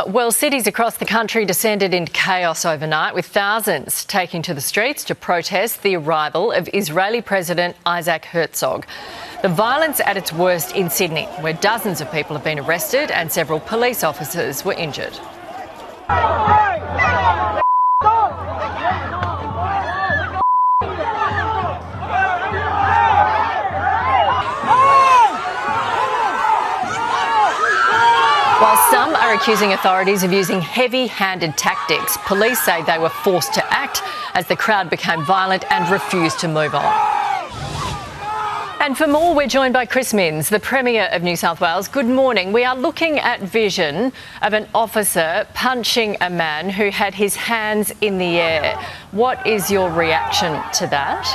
Well, cities across the country descended into chaos overnight, with thousands taking to the streets to protest the arrival of Israeli President Isaac Herzog. The violence at its worst in Sydney, where dozens of people have been arrested and several police officers were injured. While some are accusing authorities of using heavy-handed tactics, police say they were forced to act as the crowd became violent and refused to move on. And for more, we're joined by Chris Minns, the Premier of New South Wales. Good morning. We are looking at vision of an officer punching a man who had his hands in the air. What is your reaction to that?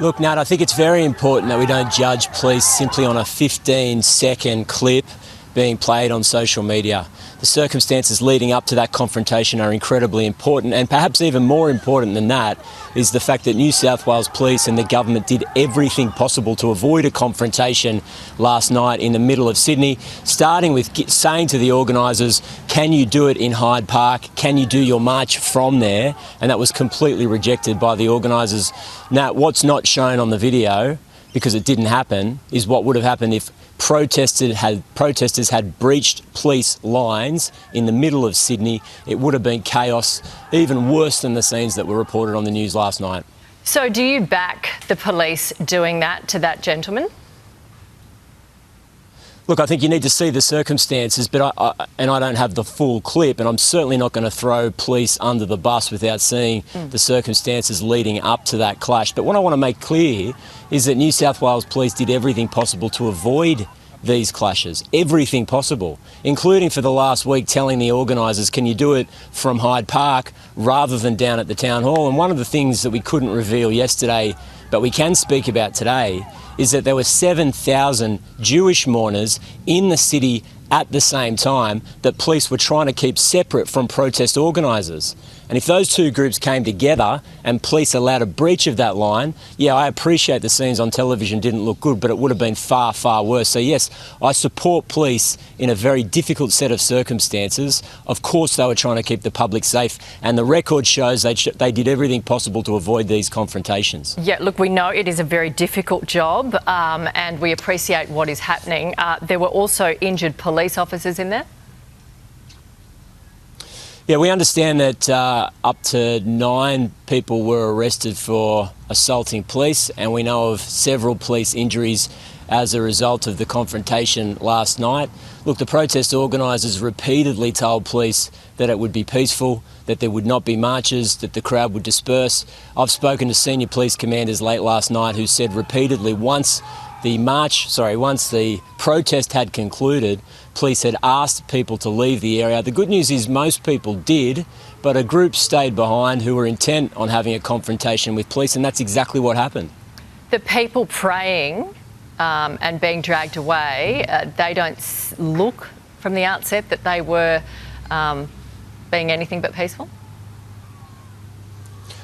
Look, Nat, I think it's very important that we don't judge police simply on a 15-second clip being played on social media. The circumstances leading up to that confrontation are incredibly important, and perhaps even more important than that is the fact that New South Wales Police and the government did everything possible to avoid a confrontation last night in the middle of Sydney, starting with saying to the organisers, can you do it in Hyde Park? Can you do your march from there? And that was completely rejected by the organisers. Now, what's not shown on the video, because it didn't happen, is what would have happened if protesters had breached police lines in the middle of Sydney. It would have been chaos, even worse than the scenes that were reported on the news last night. So do you back the police doing that to that gentleman? Look, I think you need to see the circumstances, but I don't have the full clip, and I'm certainly not going to throw police under the bus without seeing the circumstances leading up to that clash. But what I want to make clear is that New South Wales Police did everything possible to avoid these clashes, everything possible, including for the last week telling the organisers, can you do it from Hyde Park rather than down at the Town Hall? And one of the things that we couldn't reveal yesterday, but we can speak about today, is that there were 7,000 Jewish mourners in the city at the same time that police were trying to keep separate from protest organisers. And if those two groups came together and police allowed a breach of that line, yeah, I appreciate the scenes on television didn't look good, but it would have been far, far worse. So yes, I support police in a very difficult set of circumstances. Of course, they were trying to keep the public safe, and the record shows they did everything possible to avoid these confrontations. Yeah, look, we know it is a very difficult job, and we appreciate what is happening. There were also injured police officers in there? Yeah, we understand that up to 9 people were arrested for assaulting police, and we know of several police injuries as a result of the confrontation last night. Look, the protest organisers repeatedly told police that it would be peaceful, that there would not be marches, that the crowd would disperse. I've spoken to senior police commanders late last night who said repeatedly once the protest had concluded, police had asked people to leave the area. The good news is most people did, but a group stayed behind who were intent on having a confrontation with police, and that's exactly what happened. The people praying and being dragged away, they don't look from the outset that they were being anything but peaceful?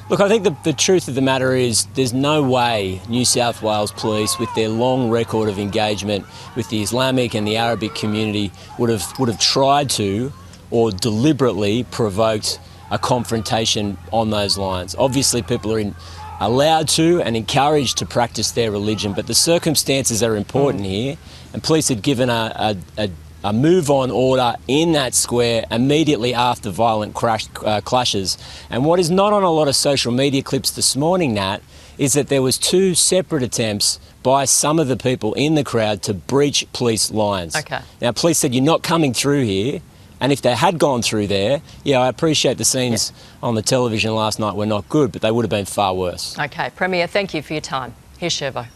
Look, I think the truth of the matter is there's no way New South Wales Police, with their long record of engagement with the Islamic and the Arabic community, would have tried to or deliberately provoked a confrontation on those lines. Obviously, people are allowed to and encouraged to practice their religion, but the circumstances are important here, and police had given a move-on order in that square immediately after violent clashes. And what is not on a lot of social media clips this morning, Nat, is that there was 2 separate attempts by some of the people in the crowd to breach police lines. Okay. Now, police said, you're not coming through here. And if they had gone through there, yeah, I appreciate the scenes on the television last night were not good, but they would have been far worse. Okay, Premier, thank you for your time. Here's Shervo.